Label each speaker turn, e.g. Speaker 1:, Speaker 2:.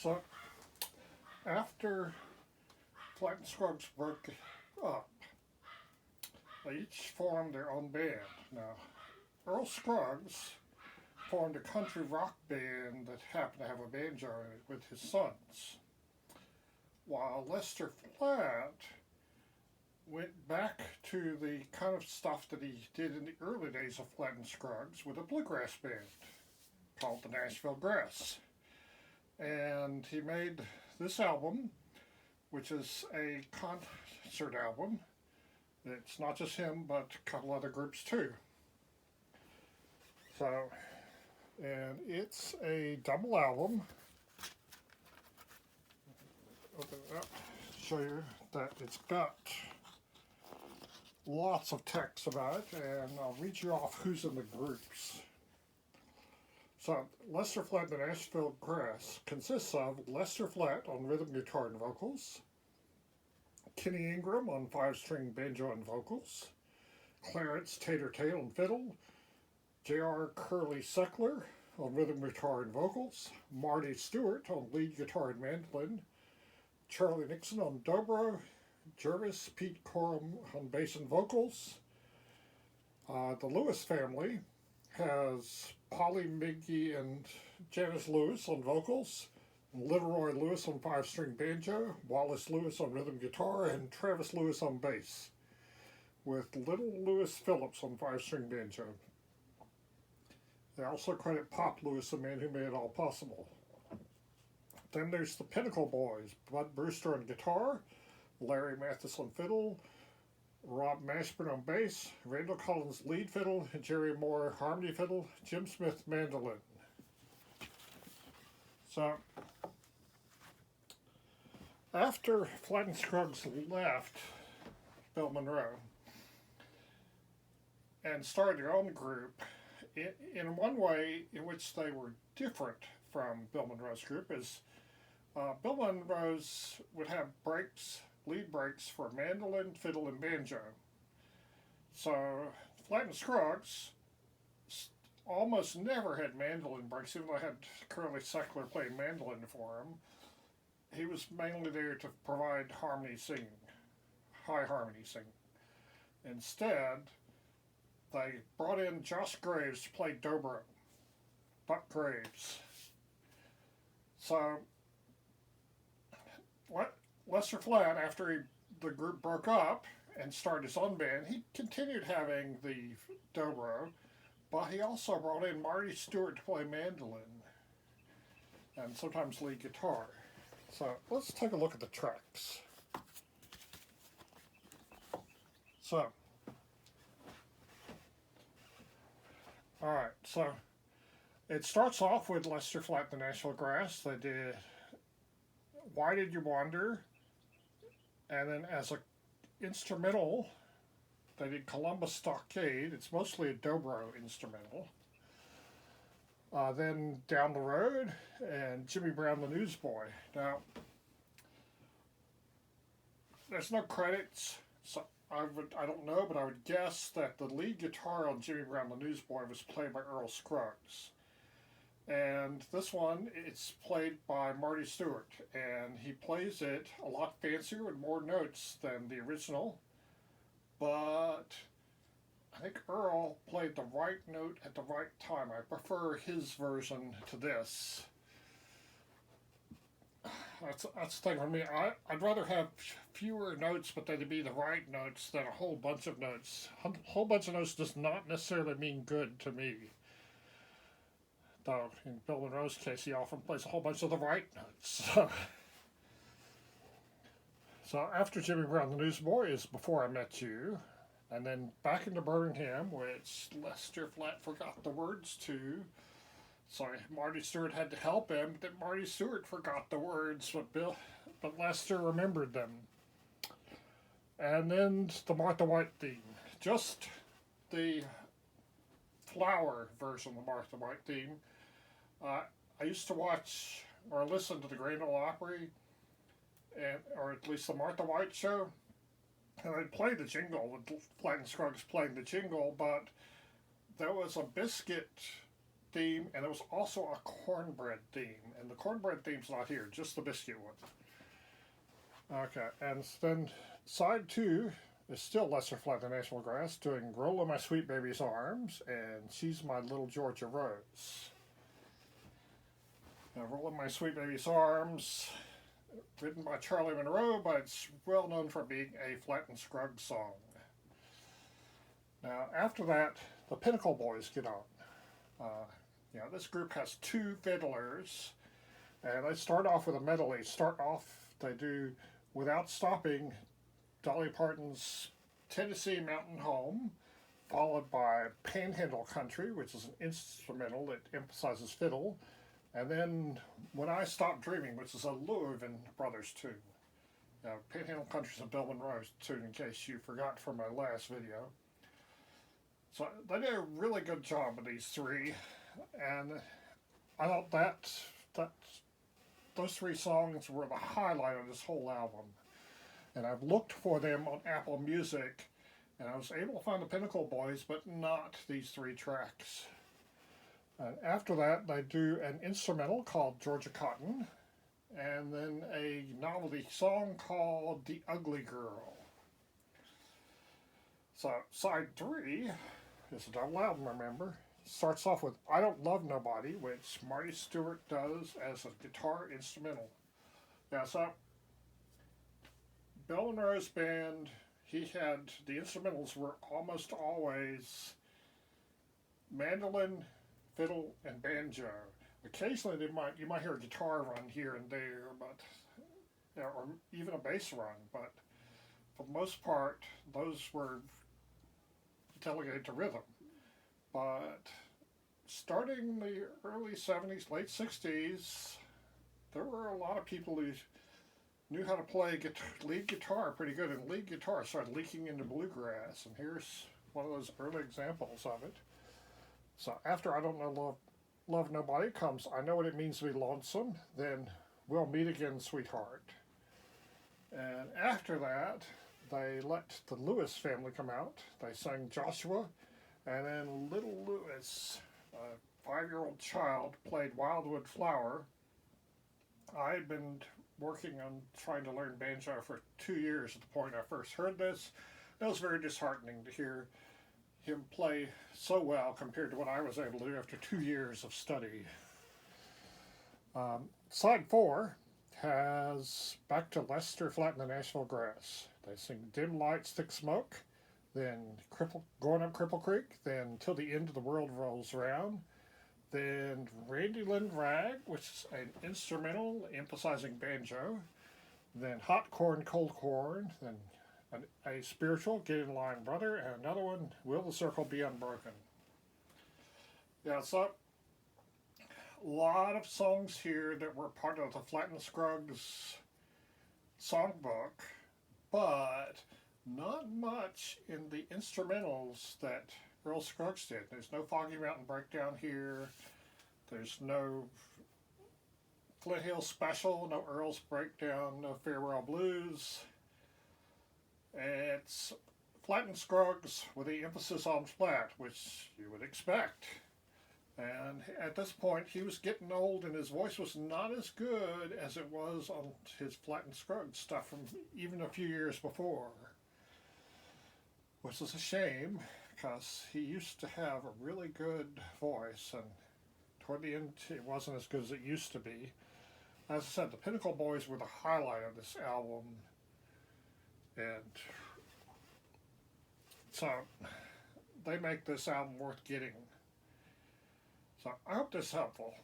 Speaker 1: So after Flatt and Scruggs broke up, they each formed their own band. Now, Earl Scruggs formed a country rock band that happened to have a banjo in it with his sons, while Lester Flatt went back to the kind of stuff that he did in the early days of Flatt and Scruggs with a bluegrass band called the Nashville Grass. And he made this album, which is a concert album. It's not just him, but a couple other groups too. So, and it's a double album. Open it up, show you that it's got lots of text about it, and I'll read you off who's in the groups. So, Lester Flatt and the Nashville Grass consists of Lester Flatt on rhythm guitar and vocals, Kenny Ingram on 5-string banjo and vocals, Clarence Tater Tail on fiddle, J.R. Curly Seckler on rhythm guitar and vocals, Marty Stewart on lead guitar and mandolin, Charlie Nixon on dobro, Jervis Pete Coram on bass and vocals. The Lewis family has Polly Miggy and Janice Lewis on vocals, Little Lewis on 5-string banjo, Wallace Lewis on rhythm guitar, and Travis Lewis on bass, with Little Lewis Phillips on 5-string banjo. They also credit Pop Lewis, the man who made it all possible. Then there's the Pinnacle Boys, Bud Brewster on guitar, Larry Mathis on fiddle, Rob Mashburn on bass, Randall Collins lead fiddle, Jerry Moore harmony fiddle, Jim Smith mandolin. So, after Flatt and Scruggs left Bill Monroe and started their own group, in one way in which they were different from Bill Monroe's group is Bill Monroe's would have breaks, lead breaks for mandolin, fiddle, and banjo. So Flatt and Scruggs almost never had mandolin breaks, even though I had Curly Seckler playing mandolin for him. He was mainly there to provide harmony singing, high harmony singing. Instead, they brought in Josh Graves to play dobro, Buck Graves. So Lester Flatt, after the group broke up and started his own band, he continued having the dobro, but he also brought in Marty Stewart to play mandolin and sometimes lead guitar. So let's take a look at the tracks. So, alright, so it starts off with Lester Flatt and the Nashville Grass. They did Why Did You Wander? And then as an instrumental, they did Columbus Stockade. It's mostly a dobro instrumental. Then Down the Road and Jimmy Brown the Newsboy. Now, there's no credits, so I don't know, but I would guess that the lead guitar on Jimmy Brown the Newsboy was played by Earl Scruggs. And this one, it's played by Marty Stewart, and he plays it a lot fancier with more notes than the original, but I think Earl played the right note at the right time. I prefer his version to this. That's the thing for me. I'd rather have fewer notes, but they'd be the right notes than a whole bunch of notes. A whole bunch of notes does not necessarily mean good to me. Though in Bill Monroe's case, he often plays a whole bunch of the right notes. So after Jimmy Brown the Newsboy is Before I Met You, and then Back into Birmingham, which Lester Flatt forgot the words to. So Marty Stewart had to help him, but then Marty Stewart forgot the words, but Lester remembered them. And then the Martha White theme, just the flower version of the Martha White theme. I used to watch or listen to the Grand Ole Opry, or at least the Martha White show, and I'd play the jingle with Flatt and Scruggs playing the jingle, but there was a biscuit theme, and there was also a cornbread theme. And the cornbread theme's not here, just the biscuit one. Okay, and then side two is still Lester Flatt and Nashville Grass doing Roll in My Sweet Baby's Arms and She's My Little Georgia Rose. Now, Roll in My Sweet Baby's Arms, written by Charlie Monroe, but it's well known for being a Flatt and Scruggs song. Now, after that, the Pinnacle Boys get on. This group has two fiddlers, and they start off with a medley. They do Without Stopping, Dolly Parton's Tennessee Mountain Home, followed by Panhandle Country, which is an instrumental that emphasizes fiddle, and then When I Stop Dreaming, which is a Louvin Brothers tune. Now, Panhandle Country is a Bill Monroe tune, in case you forgot from my last video. So they did a really good job with these three, and I thought that those three songs were the highlight of this whole album. And I've looked for them on Apple Music, and I was able to find the Pinnacle Boys, but not these three tracks. And after that, they do an instrumental called Georgia Cotton, and then a novelty song called The Ugly Girl. So side three is a double album, remember. Starts off with I Don't Love Nobody, which Marty Stewart does as a guitar instrumental. Yeah, so Bill Monroe's band, the instrumentals were almost always mandolin, fiddle, and banjo. Occasionally you might hear a guitar run here and there, or even a bass run, but for the most part, those were delegated to rhythm. But starting in the early 70s, late 60s, there were a lot of people who knew how to play lead guitar pretty good, and lead guitar started leaking into bluegrass, and here's one of those early examples of it. So after I Don't Know Love Nobody comes I Know What It Means to Be Lonesome, then We'll Meet Again, Sweetheart. And after that, they let the Lewis family come out. They sang Joshua, and then little Lewis, a 5-year-old child, played Wildwood Flower. I had been working on trying to learn banjo for 2 years at the point I first heard this. It was very disheartening to hear him play so well compared to what I was able to do after 2 years of study. Side 4 has back to Lester Flatt and the Nashville Grass. They sing Dim Lights, Thick Smoke, then Going Up Cripple Creek, then Till the End of the World Rolls Around, then Randy Lynn Rag, which is an instrumental emphasizing banjo, then Hot Corn, Cold Corn, then a spiritual, Get in Line Brother, and another one, Will the Circle Be Unbroken. Yeah, so a lot of songs here that were part of the Flatt and Scruggs songbook, but not much in the instrumentals that Earl Scruggs did. There's no Foggy Mountain Breakdown here. There's no Flint Hill Special, no Earl's Breakdown, no Farewell Blues. It's Flatt and Scruggs with the emphasis on Flatt, which you would expect. And at this point, he was getting old, and his voice was not as good as it was on his Flatt and Scruggs stuff from even a few years before. Which is a shame, because he used to have a really good voice, and toward the end, it wasn't as good as it used to be. As I said, the Pinnacle Boys were the highlight of this album, and so they make this album worth getting. So I hope this is helpful.